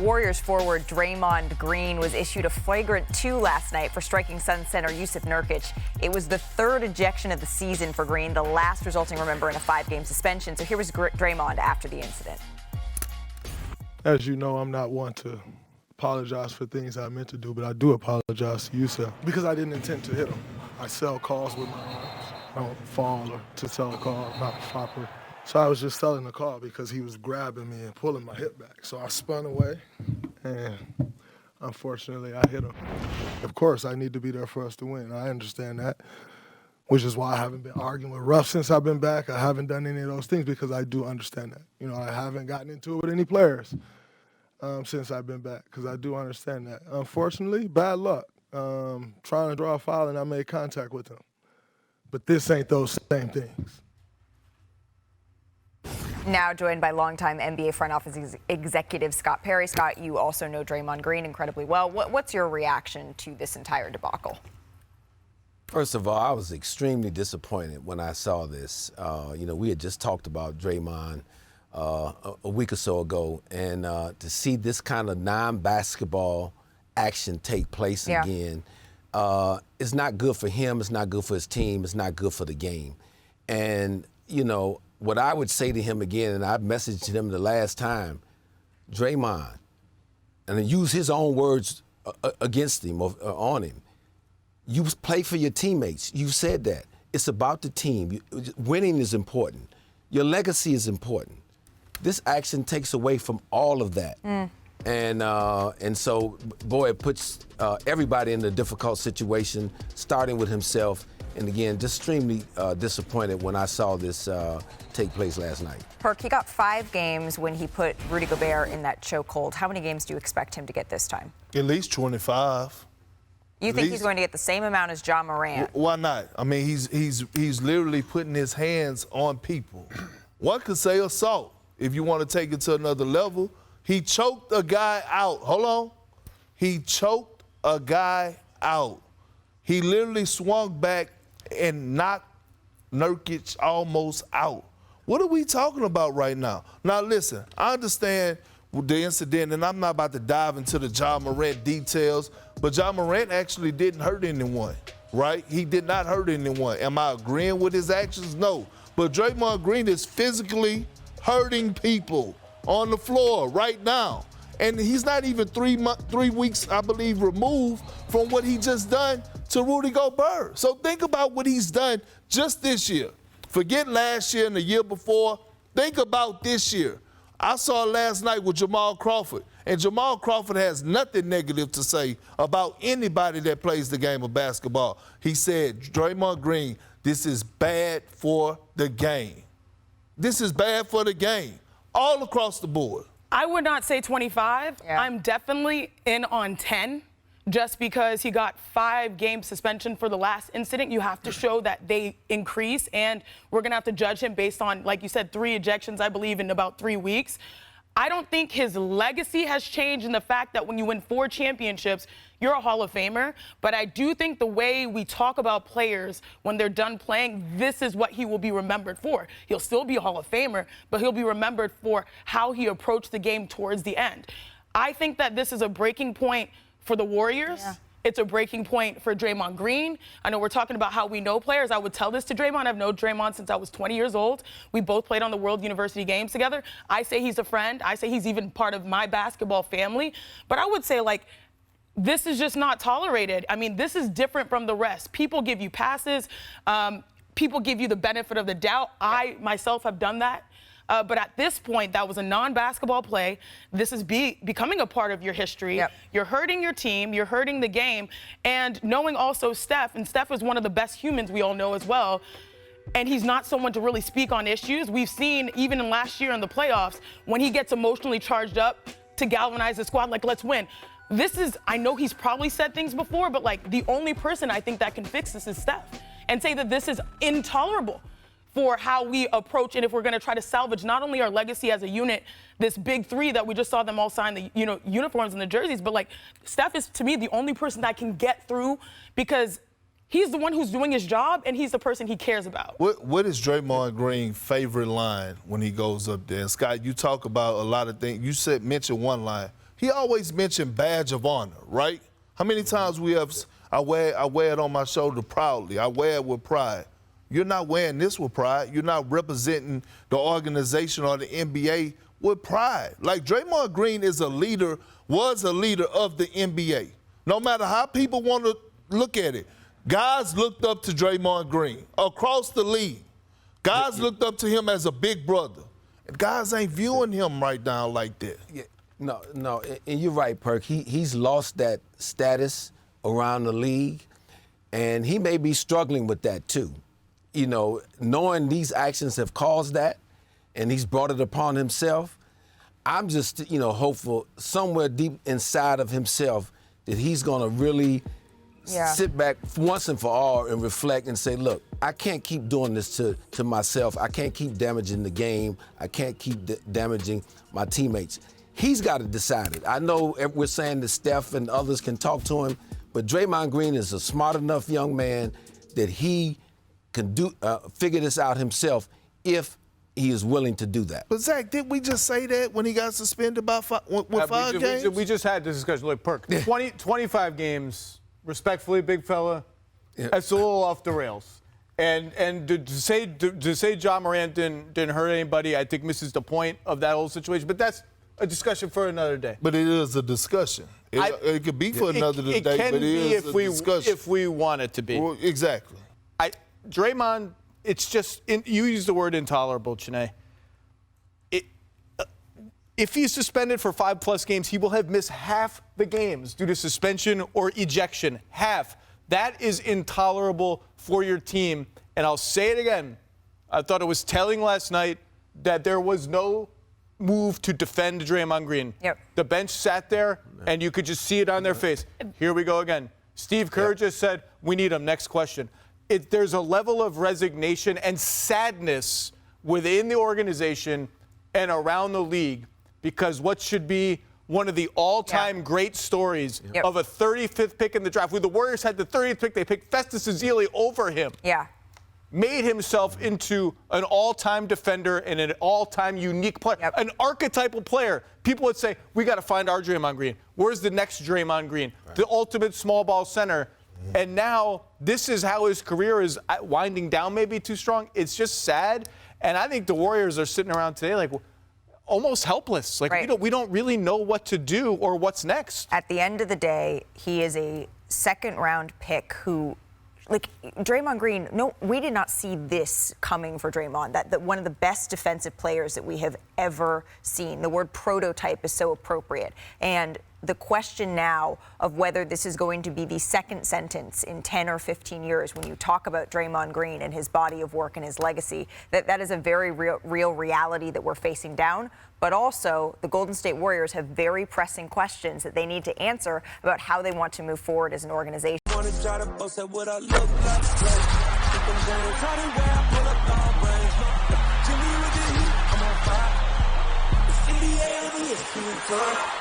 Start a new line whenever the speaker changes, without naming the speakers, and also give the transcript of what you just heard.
Warriors forward Draymond Green was issued a flagrant 2 last night for striking Suns center Jusuf Nurkic. It was the 3rd ejection of the season for Green, the last resulting, remember, in a 5-game suspension. So here was Draymond after the incident.
As you know, I'm not one to apologize for things I meant to do, but I do apologize to Jusuf because I didn't intend to hit him. I sell cars with my arms. I don't fall or to sell a car, I'm not a flopper. So I was just selling the car because he was grabbing me and pulling my hip back. So I spun away, and unfortunately, I hit him. Of course, I need to be there for us to win. I understand that, which is why I haven't been arguing with Ruff since I've been back. I haven't done any of those things because I do understand that. You know, I haven't gotten into it with any players since I've been back because I do understand that. Unfortunately, bad luck. Trying to draw a foul, and I made contact with him. But this ain't those same things.
Now joined by longtime NBA front office executive Scott Perry. Scott, you also know Draymond Green incredibly well. What's your reaction to this entire debacle?
First of all, I was extremely disappointed when I saw this. We had just talked about Draymond a week or so ago, and to see this kind of non-basketball action take place again, it's not good for him, it's not good for his team, it's not good for the game. And, what I would say to him again, and I messaged him the last time, Draymond, and I use his own words against him or on him. You play for your teammates. You said that. It's about the team. Winning is important. Your legacy is important. This action takes away from all of that. And so, boy, it puts everybody in a difficult situation, starting with himself. And again, just extremely disappointed when I saw this take place last night.
Perk, he got 5 games when he put Rudy Gobert in that chokehold. How many games do you expect him to get this time?
At least 25.
You think he's going to get the same amount as Ja Morant?
Why not? I mean, he's literally putting his hands on people. One could say assault. If you want to take it to another level, he choked a guy out. Hold on. He choked a guy out. He literally swung back and knocked Nurkic almost out. What are we talking about right now? Now, listen, I understand the incident, and I'm not about to dive into the Ja Morant details, but Ja Morant actually didn't hurt anyone, right? He did not hurt anyone. Am I agreeing with his actions? No. But Draymond Green is physically hurting people on the floor right now. And he's not even 3 weeks, I believe, removed from what he just done to Rudy Gobert. So think about what he's done just this year. Forget last year and the year before. Think about this year. I saw last night with Jamal Crawford, and Jamal Crawford has nothing negative to say about anybody that plays the game of basketball. He said, Draymond Green, this is bad for the game. This is bad for the game, all across the board.
I would not say 25. Yeah. I'm definitely in on 10. Just because he got 5-game suspension for the last incident, you have to show that they increase, and we're going to have to judge him based on, like you said, 3 ejections, I believe, in about 3 weeks. I don't think his legacy has changed in the fact that when you win 4 championships, you're a Hall of Famer. But I do think the way we talk about players when they're done playing, this is what he will be remembered for. He'll still be a Hall of Famer, but he'll be remembered for how he approached the game towards the end. I think that this is a breaking point for the Warriors. Yeah. It's a breaking point for Draymond Green. I know we're talking about how we know players. I would tell this to Draymond. I've known Draymond since I was 20 years old. We both played on the World University Games together. I say he's a friend. I say he's even part of my basketball family. But I would say, this is just not tolerated. I mean, this is different from the rest. People give you passes. People give you the benefit of the doubt. I, myself, have done that. But at this point, that was a non-basketball play. This is becoming a part of your history. Yep. You're hurting your team. You're hurting the game. And knowing also Steph, and Steph is one of the best humans we all know as well, and he's not someone to really speak on issues. We've seen, even in last year in the playoffs, when he gets emotionally charged up to galvanize the squad, let's win. I know he's probably said things before, but, the only person I think that can fix this is Steph. And say that this is intolerable for how we approach, and if we're going to try to salvage not only our legacy as a unit, this big 3 that we just saw them all sign the uniforms and the jerseys, but Steph is, to me, the only person that can get through because he's the one who's doing his job and he's the person he cares about.
What is Draymond Green's favorite line when he goes up there? And Scott, you talk about a lot of things. You mentioned one line. he always mentioned badge of honor, right? How many times I wear it on my shoulder proudly. I wear it with pride. You're not wearing this with pride. You're not representing the organization or the NBA with pride. Like Draymond Green was a leader of the NBA. No matter how people want to look at it, guys looked up to Draymond Green across the league. Guys looked up to him as a big brother. And guys ain't viewing him right now like that.
Yeah. No, and you're right, Perk. He's lost that status around the league, and he may be struggling with that too. You know, knowing these actions have caused that, and he's brought it upon himself, I'm just, hopeful somewhere deep inside of himself that he's going to really sit back once and for all and reflect and say, look, I can't keep doing this to myself. I can't keep damaging the game. I can't keep damaging my teammates. He's got to decide it. I know we're saying that Steph and others can talk to him, but Draymond Green is a smart enough young man that he can figure this out himself if he is willing to do that.
But, Zach, didn't we just say that when he got suspended with 5 games?
We just had this discussion. Look, Perk, 25 games, respectfully, big fella, that's a little off the rails. And to say Ja Morant didn't hurt anybody, I think misses the point of that whole situation. But that's a discussion for another day.
But it is a discussion. It could be for another day, but it is a discussion.
If we want it to be.
Well, exactly.
Draymond, it's just, you use the word intolerable, Chiney. If he's suspended for 5+ games, he will have missed half the games due to suspension or ejection. Half. That is intolerable for your team. And I'll say it again. I thought it was telling last night that there was no move to defend Draymond Green.
Yep.
The bench sat there, and you could just see it on their face. Here we go again. Steve Kerr just said, we need him. Next question. There's a level of resignation and sadness within the organization and around the league because what should be one of the all-time great stories of a 35th pick in the draft, where the Warriors had the 30th pick, they picked Festus Ezeli over him.
Yeah.
Made himself into an all-time defender and an all-time unique player, an archetypal player. People would say, we got to find our Draymond Green. Where's the next Draymond Green? Right. The ultimate small ball center. And now this is how his career is winding down, maybe too strong. It's just sad. And I think the Warriors are sitting around today like almost helpless. Like we don't really know what to do or what's next.
At the end of the day, he is a second-round pick who, like Draymond Green, no, we did not see this coming for Draymond. That one of the best defensive players that we have ever seen. The word prototype is so appropriate. And the question now of whether this is going to be the second sentence in 10 or 15 years when you talk about Draymond Green and his body of work and his legacy, that is a very real reality that we're facing down. But also, the Golden State Warriors have very pressing questions that they need to answer about how they want to move forward as an organization.
I'm on fire.